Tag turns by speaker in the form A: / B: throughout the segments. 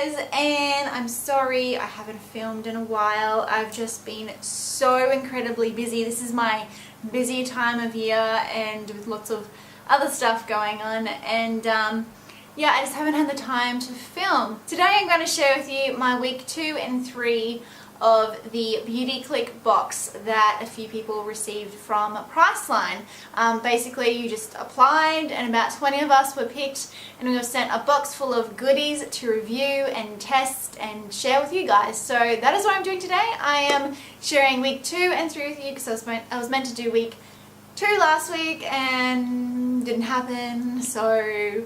A: guys, and I'm sorry I haven't filmed in a while. I've just been so incredibly busy. This is my busy time of year and with lots of other stuff going on, and yeah, I just haven't had the time to film. Today I'm going to share with you my week 2 and 3 of the Beauty Click box that a few people received from Priceline. Basically you just applied and about 20 of us were picked, and we were sent a box full of goodies to review and test and share with you guys. So that is what I'm doing today. I am sharing week 2 and 3 with you because I was meant to do week 2 last week and didn't happen, so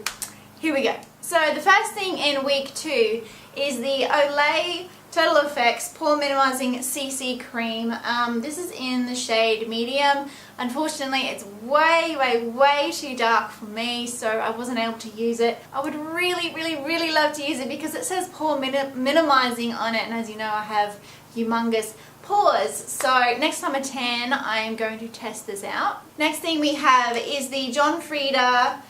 A: here we go. So the first thing in week 2 is the Olay Total Effects Pore Minimizing CC Cream. This is in the shade medium. Unfortunately, it's way too dark for me, so I wasn't able to use it. I would really love to use it because it says Pore Minimizing on it, and as you know, I have humongous pores. So next time I tan, I am going to test this out. Next thing we have is the Frieda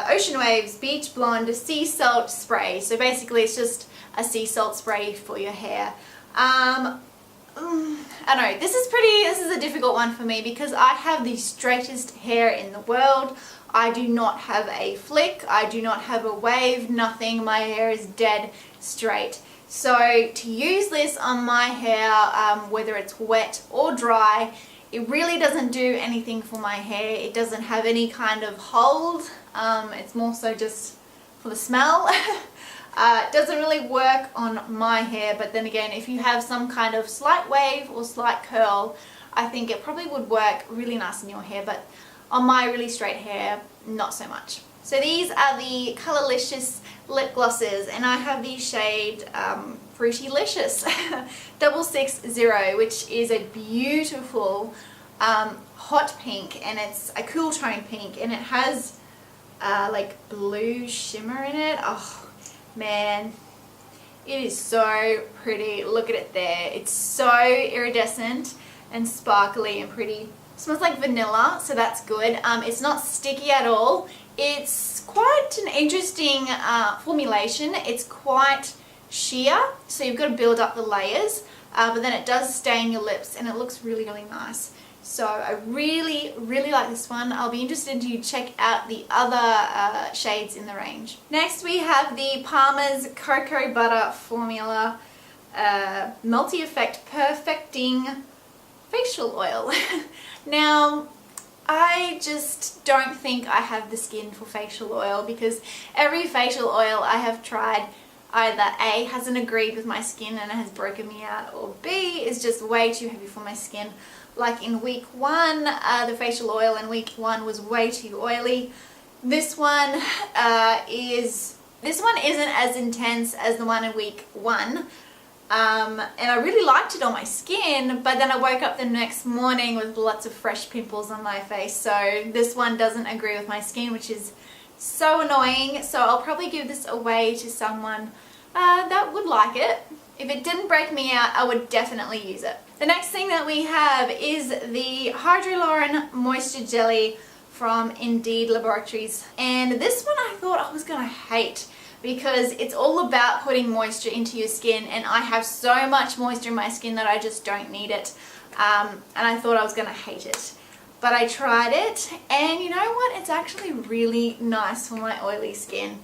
A: Ocean Waves Beach Blonde Sea Salt Spray. So basically it's just a sea salt spray for your hair. I don't know, this is a difficult one for me because I have the straightest hair in the world. I do not have a flick, I do not have a wave, nothing. My hair is dead straight. So to use this on my hair, whether it's wet or dry, it really doesn't do anything for my hair. It doesn't have any kind of hold. It's more so just for the smell. It doesn't really work on my hair, but then again, if you have some kind of slight wave or slight curl, I think it probably would work really nice in your hair, but on my really straight hair, not so much. So these are the Colourlicious lip glosses, and I have the shade Fruitylicious 660, which is a beautiful hot pink, and it's a cool tone pink, and it has like blue shimmer in it. Oh man, it is so pretty. Look at it there. It's so iridescent and sparkly and pretty. It smells like vanilla, so that's good. It's not sticky at all. It's quite an interesting formulation. It's quite sheer, so you've got to build up the layers, but then it does stain your lips and it looks really nice. So I really like this one. I'll be interested to check out the other shades in the range. Next we have the Palmer's Cocoa Butter Formula Multi-Effect Perfecting Facial Oil. Now, I just don't think I have the skin for facial oil because every facial oil I have tried either A, hasn't agreed with my skin and has broken me out, or B, is just way too heavy for my skin. Like in week 1, the facial oil in week 1 was way too oily. This one isn't as intense as the one in week 1. And I really liked it on my skin, but then I woke up the next morning with lots of fresh pimples on my face. So this one doesn't agree with my skin, which is so annoying. So I'll probably give this away to someone that would like it. If it didn't break me out, I would definitely use it. The next thing that we have is the Hydraluron Moisture Jelly from Indeed Laboratories. And this one I thought I was gonna hate because it's all about putting moisture into your skin, and I have so much moisture in my skin that I just don't need it. And I thought I was gonna hate it. But I tried it, and you know what? It's actually really nice for my oily skin.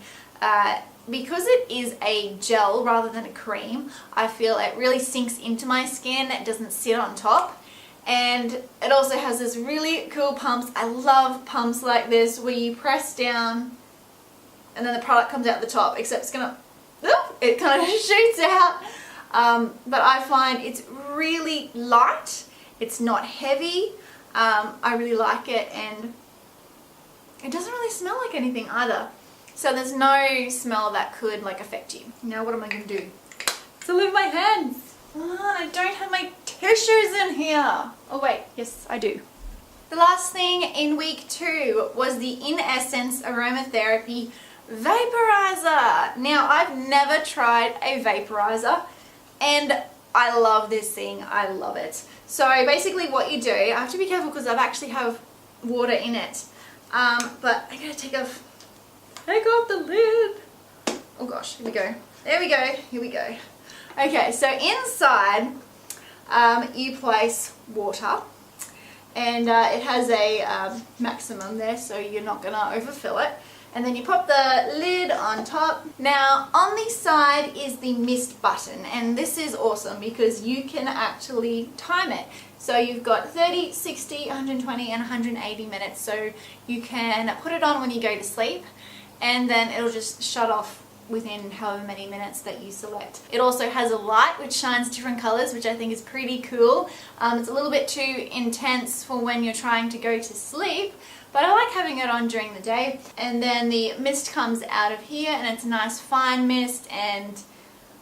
A: Because it is a gel rather than a cream, I feel it really sinks into my skin. It doesn't sit on top. And it also has this really cool pumps. I love pumps like this where you press down and then the product comes out the top, except it's gonna, it kind of shoots out. But I find it's really light. It's not heavy. I really like it, and it doesn't really smell like anything either. So there's no smell that could like affect you. Now what am I going to do? To leave my hands. I don't have my tissues in here. Oh wait, yes I do. The last thing in week 2 was the In Essence Aromatherapy Vaporiser. Now I've never tried a vaporizer, and I love this thing. I love it. So basically what you do, I have to be careful because I actually have water in it. But I gotta take off the lid. Oh gosh, here we go. There we go, here we go. Okay, so inside you place water, and it has a maximum there, so you're not going to overfill it. And then you pop the lid on top. Now on the side is the mist button, and this is awesome because you can actually time it. So you've got 30, 60, 120 and 180 minutes, so you can put it on when you go to sleep and then it'll just shut off within however many minutes that you select. It also has a light which shines different colors, which I think is pretty cool. It's a little bit too intense for when you're trying to go to sleep, but I like having it on during the day. And then the mist comes out of here, and it's a nice fine mist, and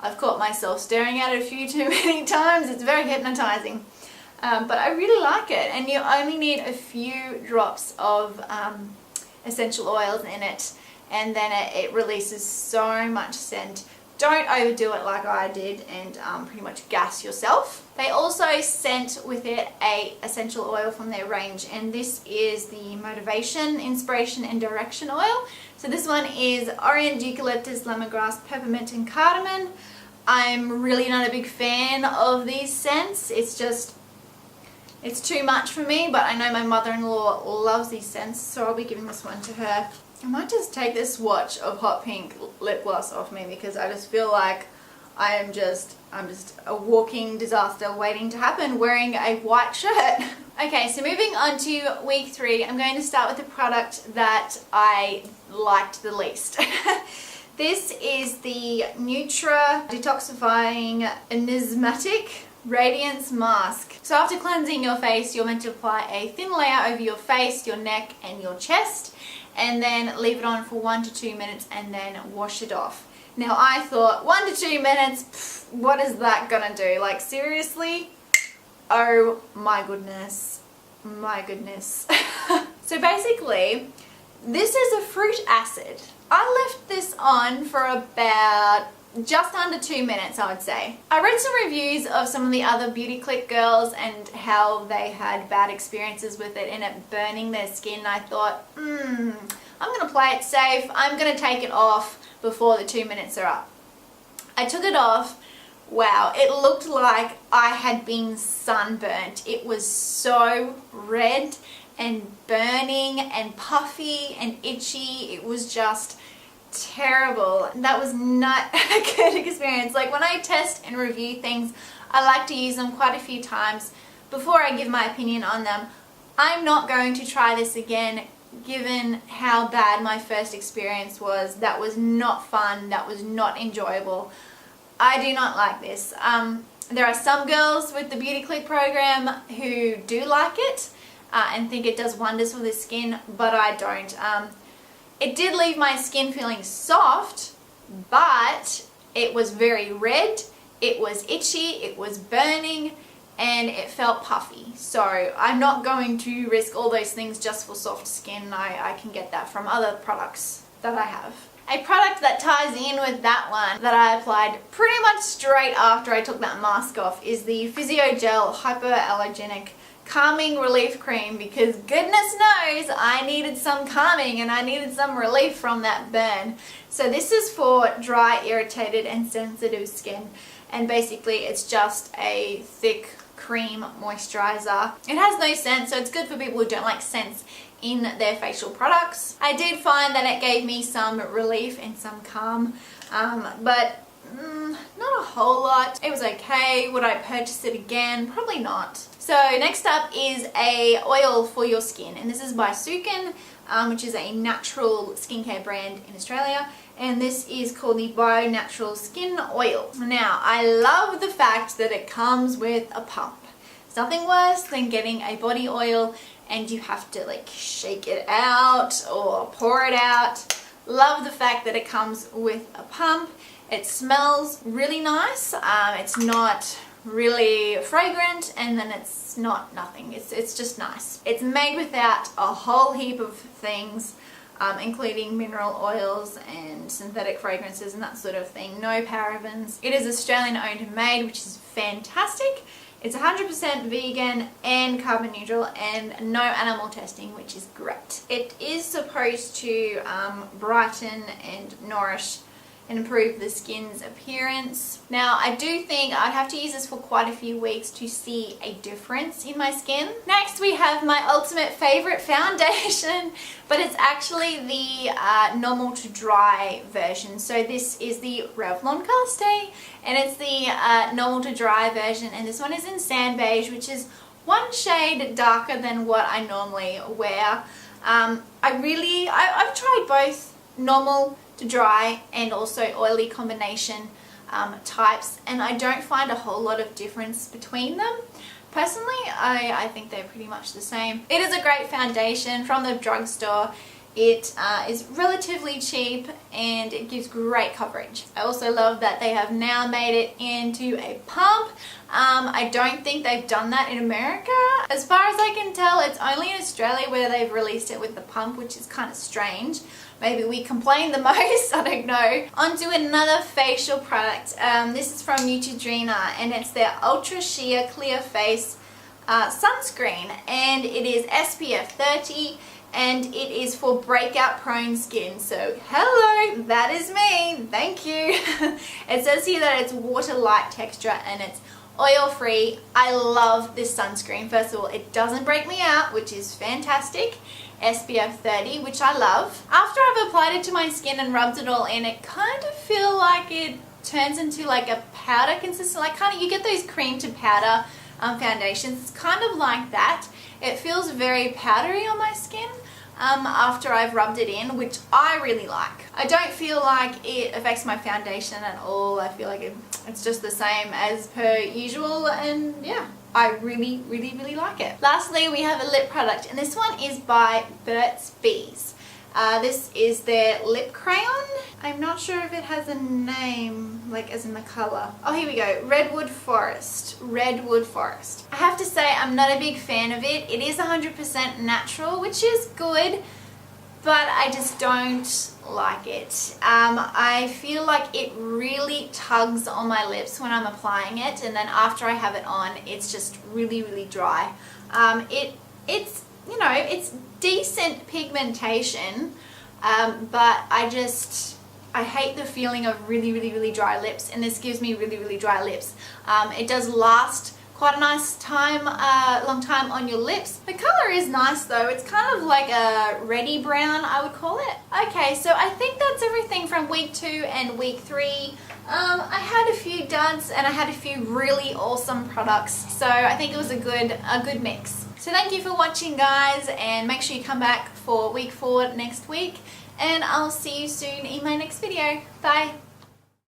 A: I've caught myself staring at it a few too many times. It's very hypnotizing. But I really like it, and you only need a few drops of essential oils in it, and then it releases so much scent. Don't overdo it like I did and pretty much gas yourself. They also sent with it a essential oil from their range, and this is the Motivation, Inspiration and Direction oil. So this one is orange, eucalyptus, lemongrass, peppermint and cardamom. I'm really not a big fan of these scents. It's too much for me, but I know my mother-in-law loves these scents, so I'll be giving this one to her. I might just take this swatch of hot pink lip gloss off me because I just feel like I'm just a walking disaster waiting to happen wearing a white shirt. Okay, so moving on to week 3, I'm going to start with the product that I liked the least. This is the Detoxifying Enzymatic Radiance Mask. So after cleansing your face, you're meant to apply a thin layer over your face, your neck and your chest, and then leave it on for 1 to 2 minutes and then wash it off. Now I thought 1 to 2 minutes, what is that gonna do? Like seriously? Oh my goodness. My goodness. So basically, this is a fruit acid. I left this on for about just under 2 minutes, I would say. I read some reviews of some of the other beauty click girls and how they had bad experiences with it and it burning their skin. I thought, I'm gonna play it safe. I'm gonna take it off before the 2 minutes are up. I took it off. Wow, it looked like I had been sunburnt. It was so red and burning and puffy and itchy. It was just terrible. That was not a good experience. Like when I test and review things, I like to use them quite a few times before I give my opinion on them. I'm not going to try this again given how bad my first experience was. That was not fun. That was not enjoyable. I do not like this. There are some girls with the Beauty Click program who do like it and think it does wonders for the skin, but I don't. It did leave my skin feeling soft, but it was very red, it was itchy, it was burning, and it felt puffy. So I'm not going to risk all those things just for soft skin. I can get that from other products that I have. A product that ties in with that one that I applied pretty much straight after I took that mask off is the Physio Gel Hypoallergenic Calming Relief Cream, because goodness knows I needed some calming and I needed some relief from that burn. So this is for dry, irritated and sensitive skin, and basically it's just a thick cream moisturizer. It has no scent, so it's good for people who don't like scents in their facial products. I did find that it gave me some relief and some calm, but not a whole lot. It was okay. Would I purchase it again? Probably not. So next up is a oil for your skin, and this is by Sukin, which is a natural skincare brand in Australia, and this is called the Bio Natural Skin Oil. Now I love the fact that it comes with a pump. It's nothing worse than getting a body oil and you have to like shake it out or pour it out. Love the fact that it comes with a pump. It smells really nice. It's not really fragrant, and then it's not nothing. It's just nice. It's made without a whole heap of things, including mineral oils and synthetic fragrances and that sort of thing. No parabens. It is Australian owned and made, which is fantastic. It's 100% vegan and carbon neutral and no animal testing, which is great. It is supposed to brighten and nourish and improve the skin's appearance. Now, I do think I'd have to use this for quite a few weeks to see a difference in my skin. Next, we have my ultimate favorite foundation, but it's actually the normal to dry version. So this is the Revlon Colourstay, and it's the normal to dry version, and this one is in Sand Beige, which is one shade darker than what I normally wear. I've tried both normal to dry and also oily combination types, and I don't find a whole lot of difference between them. Personally, I think they're pretty much the same. It is a great foundation from the drugstore. It is relatively cheap and it gives great coverage. I also love that they have now made it into a pump. I don't think they've done that in America. As far as I can tell, it's only in Australia where they've released it with the pump, which is kind of strange. Maybe we complain the most, I don't know. On to another facial product. This is from Neutrogena, and it's their Ultra Sheer Clear Face sunscreen, and it is SPF 30. And it is for breakout prone skin. So hello, that is me, thank you. It says here that it's water light texture and it's oil free. I love this sunscreen. First of all, it doesn't break me out, which is fantastic. SPF 30, which I love. After I've applied it to my skin and rubbed it all in, it kind of feel like it turns into like a powder consistency, like kind of, you get those cream to powder foundations. It's kind of like that. It feels very powdery on my skin after I've rubbed it in, which I really like. I don't feel like it affects my foundation at all. I feel like it's just the same as per usual, and yeah, I really like it. Lastly, we have a lip product, and this one is by Burt's Bees. This is their lip crayon. I'm not sure if it has a name, like as in the color. Oh, here we go. Redwood Forest. Redwood Forest. I have to say I'm not a big fan of it. It is 100% natural, which is good, but I just don't like it. I feel like it really tugs on my lips when I'm applying it, and then after I have it on, it's just really dry. It's, you know, it's decent pigmentation, but I hate the feeling of really dry lips, and this gives me really dry lips. It does last quite a nice time, long time on your lips. The color is nice though. It's kind of like a reddy brown, I would call it. Okay, so I think that's everything from week 2 and week 3. I had a few duds and I had a few really awesome products, so I think it was a good mix. So thank you for watching, guys, and make sure you come back for week 4 next week, and I'll see you soon in my next video. Bye.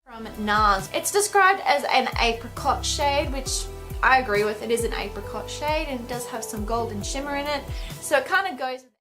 A: From NARS. It's described as an apricot shade, which I agree with. It is an apricot shade, and it does have some golden shimmer in it, so it kind of goes